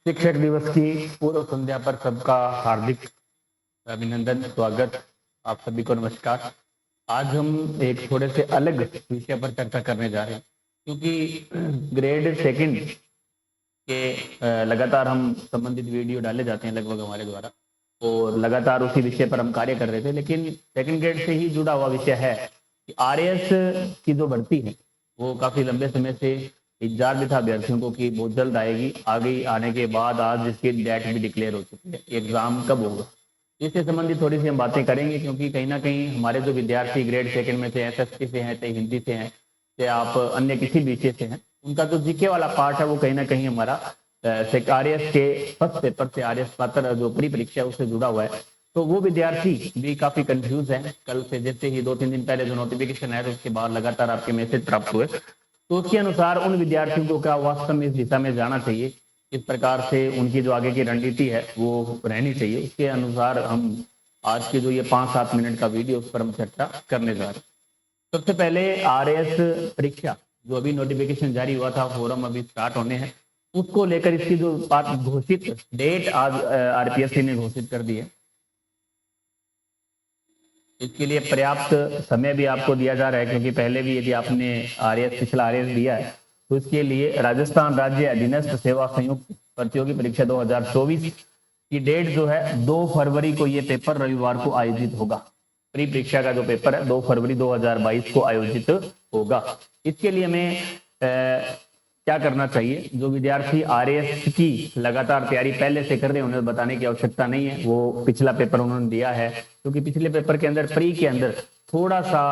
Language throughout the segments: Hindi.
शिक्षक दिवस की पूर्व संध्या पर सबका हार्दिक अभिनंदन, स्वागत। आप सभी को नमस्कार। आज हम एक थोड़े से अलग विषय पर चर्चा करने जा रहे हैं, क्योंकि ग्रेड सेकंड के लगातार हम संबंधित वीडियो डाले जाते हैं लगभग हमारे द्वारा, और लगातार उसी विषय पर हम कार्य कर रहे थे। लेकिन सेकंड ग्रेड से ही जुड़ा हुआ विषय है कि आरएएस की जो भर्ती है वो काफी लंबे समय से इंतजार भी था अभ्यर्थियों को कि बहुत जल्द आएगी। आगे आने के बाद आज इसकी डेट भी डिक्लेयर हो चुकी है, एग्जाम कब होगा इससे संबंधित थोड़ी सी हम बातें करेंगे। क्योंकि कहीं ना कहीं हमारे जो विद्यार्थी ग्रेड सेकंड में से एसएसटी से हैं, चाहे हिंदी से हैं, चाहे आप अन्य किसी विषय से हैं, उनका जो जीके वाला पार्ट है वो कहीं ना कहीं हमारा आरएएस के फर्स्ट पेपर से आरएएस पात्र जो प्री परीक्षा है उससे जुड़ा हुआ है। तो वो विद्यार्थी भी काफी कंफ्यूज है। कल से जैसे ही 2-3 दिन पहले जो नोटिफिकेशन आया तो उसके बाद लगातार आपके मैसेज प्राप्त हुए, तो उसके अनुसार उन विद्यार्थियों को क्या वास्तव में इस दिशा में जाना चाहिए, इस प्रकार से उनकी जो आगे की रणनीति है वो रहनी चाहिए, इसके अनुसार हम आज के जो ये 5-7 मिनट का वीडियो उस पर हम चर्चा करने जा रहे हैं। सबसे पहले आरएएस परीक्षा जो अभी नोटिफिकेशन जारी हुआ था, फोरम अभी स्टार्ट होने हैं, उसको लेकर इसकी जो बात घोषित डेट आज आरपीएससी ने घोषित कर दी है। इसके लिए पर्याप्त समय भी आपको दिया जा रहा है, क्योंकि पहले भी यदि आपने आरएएस पिछला आरएएस दिया है तो इसके लिए राजस्थान राज्य अधीनस्थ सेवा संयुक्त प्रतियोगी परीक्षा 2024 की डेट जो है 2 फरवरी को, ये पेपर रविवार को आयोजित होगा। प्री परीक्षा का जो पेपर है 2 फरवरी 2022 को आयोजित होगा। इसके लिए हमें क्या करना चाहिए, जो विद्यार्थी आरएएस की लगातार तैयारी पहले से कर रहे हैं उन्हें बताने की आवश्यकता नहीं है, वो पिछला पेपर उन्होंने दिया है। क्योंकि पिछले पेपर के अंदर प्री के अंदर थोड़ा सा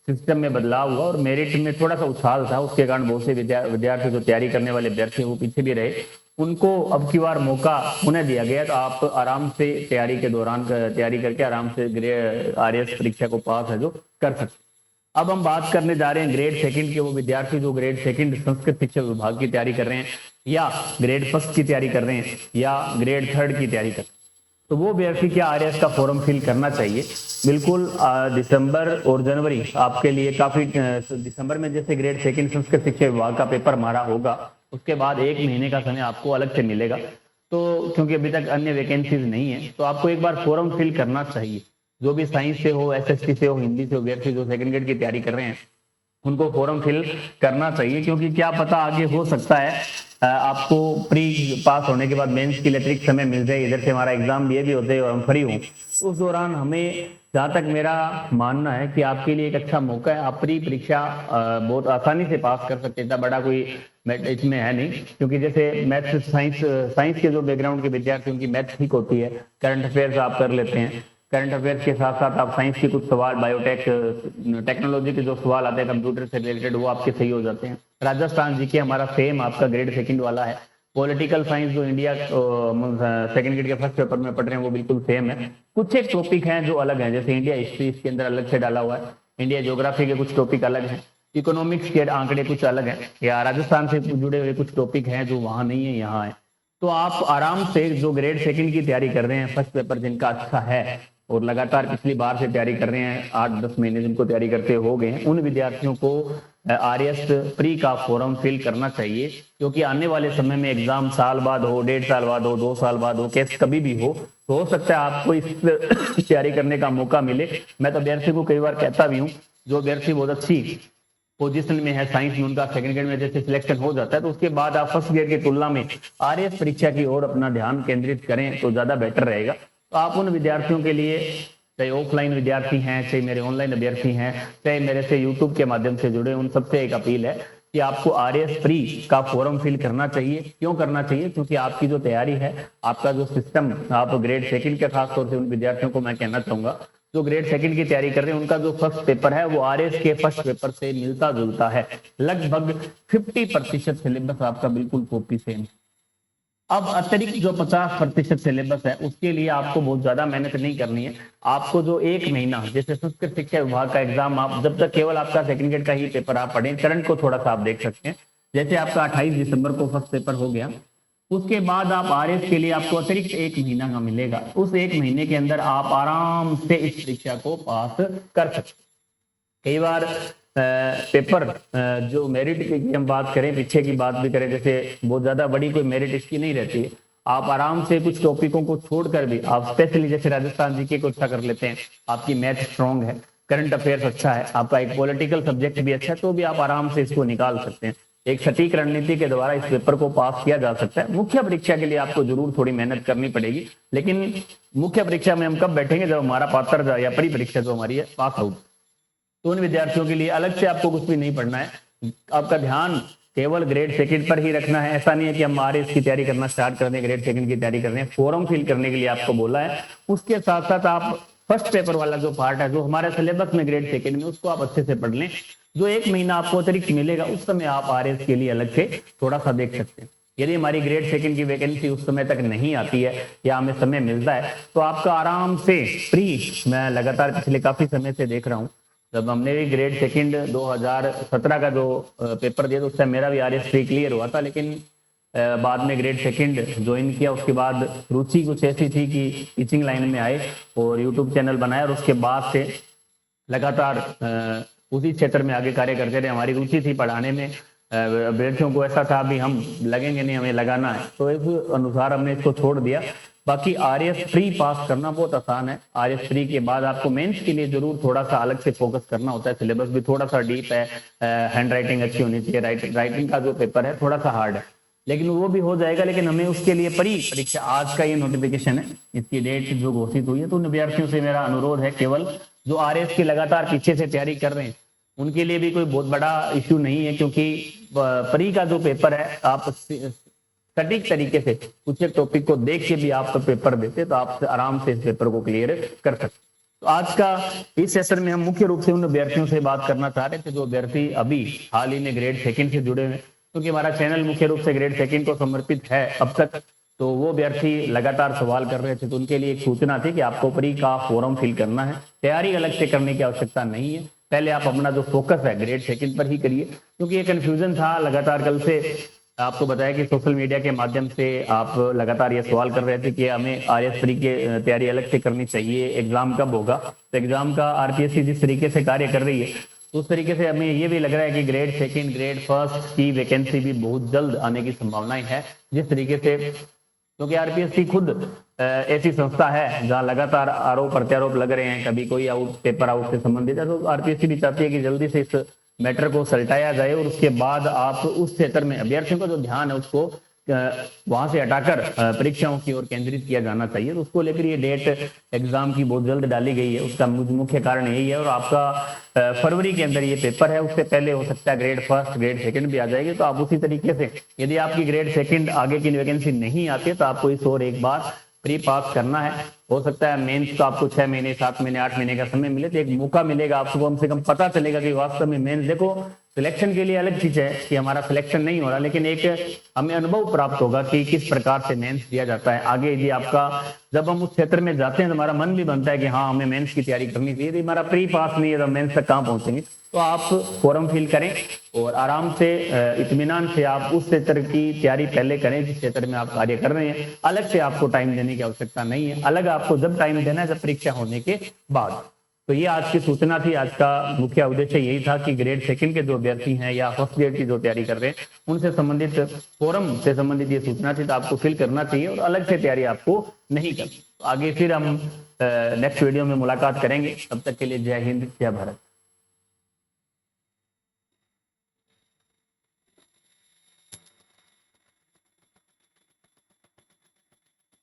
सिस्टम में बदलाव हुआ और मेरिट में थोड़ा सा उछाल था, उसके कारण बहुत से विद्यार्थी जो तैयारी करने वाले विद्यार्थी वो पीछे भी रहे। उनको अब की बार मौका उन्हें दिया गया, तो आप आराम से तैयारी के दौरान तैयारी करके आराम से आरएएस परीक्षा को पास है जो कर सकते। अब हम बात करने जा रहे हैं ग्रेड सेकंड के वो विद्यार्थी जो ग्रेड सेकंड संस्कृत शिक्षा विभाग की तैयारी कर रहे हैं, या ग्रेड फर्स्ट की तैयारी कर रहे हैं, या ग्रेड थर्ड की तैयारी कर रहे हैं। तो वो अभ्यर्थी क्या आरएएस का फॉर्म फिल करना चाहिए। बिल्कुल दिसंबर और जनवरी आपके लिए काफी, दिसंबर में जैसे ग्रेड सेकंड संस्कृत शिक्षा विभाग का पेपर हमारा होगा, उसके बाद 1 महीने का समय आपको अलग से मिलेगा। तो क्योंकि अभी तक अन्य वैकेंसीज नहीं है, तो आपको एक बार फॉर्म फिल करना चाहिए। जो भी साइंस से हो, एसएसटी से हो, हिंदी से हो, अभ्यर्थी जो सेकंड ग्रेड की तैयारी कर रहे हैं उनको फॉर्म फिल करना चाहिए। क्योंकि क्या पता आगे हो सकता है आपको प्री पास होने के बाद मेंस के लिए अतिरिक्त समय मिल जाए, इधर से हमारा एग्जाम भी होते हैं और हम फ्री हों। उस दौरान हमें, जहाँ तक मेरा मानना है कि आपके लिए एक अच्छा मौका है, आप प्री परीक्षा बहुत आसानी से पास कर सकते हैं। इतना बड़ा कोई इसमें है नहीं, क्योंकि जैसे मैथ्स साइंस के जो बैकग्राउंड के विद्यार्थी उनकी मैथ्स ठीक होती है, करंट अफेयर्स आप कर लेते हैं, करंट अफेयर्स के साथ साथ आप साइंस के कुछ सवाल, बायोटेक टेक्नोलॉजी के जो सवाल आते हैं कंप्यूटर से रिलेटेड, वो आपके सही हो जाते हैं। राजस्थान जी के हमारा सेम आपका ग्रेड सेकंड वाला है। पॉलिटिकल साइंस जो इंडिया सेकंड ग्रेड के फर्स्ट पेपर में पढ़ रहे हैं वो बिल्कुल सेम है। कुछ एक टॉपिक हैं जो अलग हैं, जैसे इंडिया हिस्ट्री इसके अंदर अलग से डाला हुआ है, इंडिया ज्योग्राफी के कुछ टॉपिक अलग हैं, इकोनॉमिक्स के आंकड़े कुछ अलग हैं, या राजस्थान से जुड़े हुए कुछ टॉपिक हैं जो वहां नहीं है यहाँ है। तो आप आराम से जो ग्रेड सेकंड की तैयारी कर रहे हैं, फर्स्ट पेपर जिनका अच्छा है और लगातार पिछली बार से तैयारी कर रहे हैं, 8-10 महीने जिनको तैयारी करते हो गए हैं, उन विद्यार्थियों को आरएएस प्री का फॉर्म फिल करना चाहिए। क्योंकि आने वाले समय में एग्जाम साल बाद हो, 1.5 साल बाद हो, 2 साल बाद हो, कैसे कभी भी हो सकता है आपको इस तैयारी करने का मौका मिले। मैं तो अभ्यर्थी को कई बार कहता भी हूँ, जो अभ्यर्थी बहुत अच्छी पोजीशन में है साइंस में, उनका सेकंड ग्रेड में जैसे सिलेक्शन हो जाता है, तो उसके बाद आप फर्स्ट ग्रेड की तुलना में आरएएस परीक्षा की ओर अपना ध्यान केंद्रित करें तो ज्यादा बेटर रहेगा। तो आप उन विद्यार्थियों के लिए, चाहे ऑफलाइन विद्यार्थी हैं, चाहे मेरे ऑनलाइन अभ्यर्थी हैं, चाहे मेरे से यूट्यूब के माध्यम से जुड़े, उन सबसे एक अपील है कि आपको आरएएस प्री का फॉर्म फिल करना चाहिए। क्यों करना चाहिए? क्योंकि आपकी जो तैयारी है, आपका जो सिस्टम, आप ग्रेड सेकंड के खासतौर से उन विद्यार्थियों को मैं कहना चाहूंगा जो ग्रेड सेकंड की तैयारी कर रहे हैं, उनका जो फर्स्ट पेपर है वो आरएएस के फर्स्ट पेपर से मिलता जुलता है। लगभग 50% सिलेबस आपका बिल्कुल कॉपी सेम। अब अतिरिक्त जो 50% सिलेबस है उसके लिए आपको बहुत ज्यादा मेहनत नहीं करनी है। आपको जो 1 महीना, जैसे संस्कृत शिक्षा विभाग का एग्जाम, आप जब तक केवल आपका सेकंड ग्रेड का ही पेपर आप पढ़ें, करंट को थोड़ा सा आप देख सकते हैं। जैसे आपका 28 दिसंबर को फर्स्ट पेपर हो गया, उसके बाद आप आरएएस के लिए आपको अतिरिक्त 1 महीना का मिलेगा। उस 1 महीने के अंदर आप आराम से इस परीक्षा को पास कर सकते। कई बार पेपर जो मेरिट की हम बात करें, पीछे की बात भी करें, जैसे बहुत ज्यादा बड़ी कोई मेरिट इसकी नहीं रहती है। आप आराम से कुछ टॉपिकों को छोड़कर भी आप स्पेशली जैसे राजस्थान जीके को अच्छा कर लेते हैं, आपकी मैथ स्ट्रांग है, करंट अफेयर्स अच्छा है, आपका एक पॉलिटिकल सब्जेक्ट भी अच्छा है, तो भी आप आराम से इसको निकाल सकते हैं। एक सटीक रणनीति के द्वारा इस पेपर को पास किया जा सकता है। मुख्य परीक्षा के लिए आपको जरूर थोड़ी मेहनत करनी पड़ेगी, लेकिन मुख्य परीक्षा में हम कब बैठेंगे, जब हमारा पात्रता या परी परीक्षा जो हमारी है पास आउट। तो उन विद्यार्थियों के लिए अलग से आपको कुछ भी नहीं पढ़ना है, आपका ध्यान केवल ग्रेड सेकंड पर ही रखना है। ऐसा नहीं है कि हम आरएस की तैयारी करना स्टार्ट कर दें, ग्रेड सेकंड की तैयारी कर रहे हैं, फॉर्म फिल करने के लिए आपको बोला है। उसके साथ साथ आप फर्स्ट पेपर वाला जो पार्ट है, जो हमारे सिलेबस में ग्रेड सेकंड में, उसको आप अच्छे से पढ़ लें। जो एक महीना आपको अतिरिक्त मिलेगा, उस समय आप आरएस के लिए अलग से थोड़ा सा देख सकते हैं। यदि हमारी ग्रेड सेकंड की वैकेंसी उस समय तक नहीं आती है या हमें समय मिलता है, तो आपका आराम से फ्री, मैं लगातार पिछले काफी समय से देख रहा हूँ, जब हमने भी ग्रेड सेकंड 2017 का जो पेपर दिया, तो उस टाइम मेरा भी आरएस फ्री क्लियर हुआ था। लेकिन बाद में ग्रेड सेकंड ज्वाइन किया, उसके बाद रुचि कुछ ऐसी थी कि टीचिंग लाइन में आए और यूट्यूब चैनल बनाया, और उसके बाद से लगातार उसी क्षेत्र में आगे कार्य करते रहे। हमारी रुचि थी पढ़ाने में, अभ्यर्थियों को ऐसा था भी हम लगेंगे नहीं, हमें लगाना है, तो इस अनुसार हमने इसको छोड़ दिया। बाकी आरएस प्री पास करना बहुत आसान है। आरएस प्री के बाद आपको मेंस के लिए जरूर थोड़ा सा अलग से फोकस करना होता है, सिलेबस भी थोड़ा सा डीप है, हैंड राइटिंग अच्छी होनी चाहिए, राइटिंग का जो पेपर है थोड़ा सा हार्ड है, लेकिन वो भी हो जाएगा। लेकिन हमें उसके लिए परी परीक्षा, आज का ये नोटिफिकेशन है, इसकी डेट जो घोषित हुई है, तो विद्यार्थियों से मेरा अनुरोध है, केवल जो आरएस की लगातार पीछे से तैयारी कर रहे हैं उनके लिए भी कोई बहुत बड़ा इश्यू नहीं है, क्योंकि परी का जो पेपर है, आप सटीक तरीके से कुछ एक टॉपिक को देख के भी आप पेपर देते, तो आप आराम से इस पेपर को क्लियर कर सकते। तो आज का इस सेशन में हम मुख्य रूप से उन अभ्यर्थियों से बात करना चाह रहे थे जो अभ्यर्थी अभी हाल ही में ग्रेड सेकंड से जुड़े हुए, क्योंकि हमारा चैनल मुख्य रूप से ग्रेड सेकंड को समर्पित है अब तक। तो वो अभ्यर्थी लगातार सवाल कर रहे थे, तो उनके लिए एक सूचना थी कि आपको परी का फॉर्म फिल करना है, तैयारी अलग से करने की आवश्यकता नहीं है। पहले आप अपना जो फोकस है ग्रेड सेकंड पर ही करिए, क्योंकि ये कंफ्यूजन था लगातार। कल से आपको बताया कि सोशल मीडिया के माध्यम से आप लगातार ये सवाल कर रहे थे कि हमें आरएस प्री की तैयारी अलग से करनी चाहिए, एग्जाम कब होगा। तो एग्जाम का आरपीएससी जिस तरीके से कार्य कर रही है, तो उस तरीके से हमें ये भी लग रहा है कि ग्रेड सेकंड, ग्रेड फर्स्ट की वैकेंसी भी बहुत जल्द आने की संभावनाएं है। जिस तरीके से, क्योंकि आरपीएससी खुद ऐसी संस्था है जहां लगातार आरोप प्रत्यारोप लग रहे हैं, कभी कोई पेपर आउट से संबंधित है, तो आरपीएससी भी चाहती है कि जल्दी से इस मैटर को सलटाया जाए, और उसके बाद आप उस क्षेत्र में अभ्यर्थियों का जो ध्यान है उसको वहां से हटाकर परीक्षाओं की ओर केंद्रित किया जाना चाहिए। तो उसको लेकर ये डेट एग्जाम की बहुत जल्द डाली गई है, उसका मुख्य कारण यही है। और आपका फरवरी के अंदर ये पेपर है, उससे पहले हो सकता है ग्रेड फर्स्ट, ग्रेड सेकंड भी आ जाएगी। तो आप उसी तरीके से, यदि आपकी ग्रेड सेकंड आगे की वैकेंसी नहीं आती है, तो आपको इस और एक बार प्री पास करना है। हो सकता है मेंस तो आपको 6 महीने, 7 महीने, 8 महीने का समय मिले, तो एक मौका मिलेगा आपको, कम से कम पता चलेगा कि वास्तव में मेंस, देखो सिलेक्शन के लिए अलग चीज है कि हमारा सिलेक्शन नहीं हो रहा, लेकिन एक हमें अनुभव प्राप्त होगा कि किस प्रकार से मेंस दिया जाता है। आगे यदि आपका, जब हम उस क्षेत्र में जाते हैं तो हमारा मन भी बनता है कि हाँ हमें मेंस की तैयारी करनी चाहिए। यदि हमारा प्री पास नहीं है तो मेंस तक कहाँ पहुंचेंगे। तो आप फॉर्म फिल करें और आराम से इत्मीनान से आप उस क्षेत्र की तैयारी पहले करें जिस क्षेत्र में आप कार्य कर रहे हैं। अलग से आपको टाइम देने की आवश्यकता नहीं है, अलग आपको जब टाइम देना है जब परीक्षा होने के बाद। तो ये आज की सूचना थी। आज का मुख्य उद्देश्य यही था कि ग्रेड सेकंड के जो अभ्यर्थी हैं या फर्स्ट ग्रेड की जो तैयारी कर रहे हैं उनसे संबंधित, फॉरम से संबंधित ये सूचना थी, तो आपको फिल करना चाहिए और अलग से तैयारी आपको नहीं करनी। तो आगे फिर हम नेक्स्ट वीडियो में मुलाकात करेंगे। तब तक के लिए जय हिंद, जय भारत।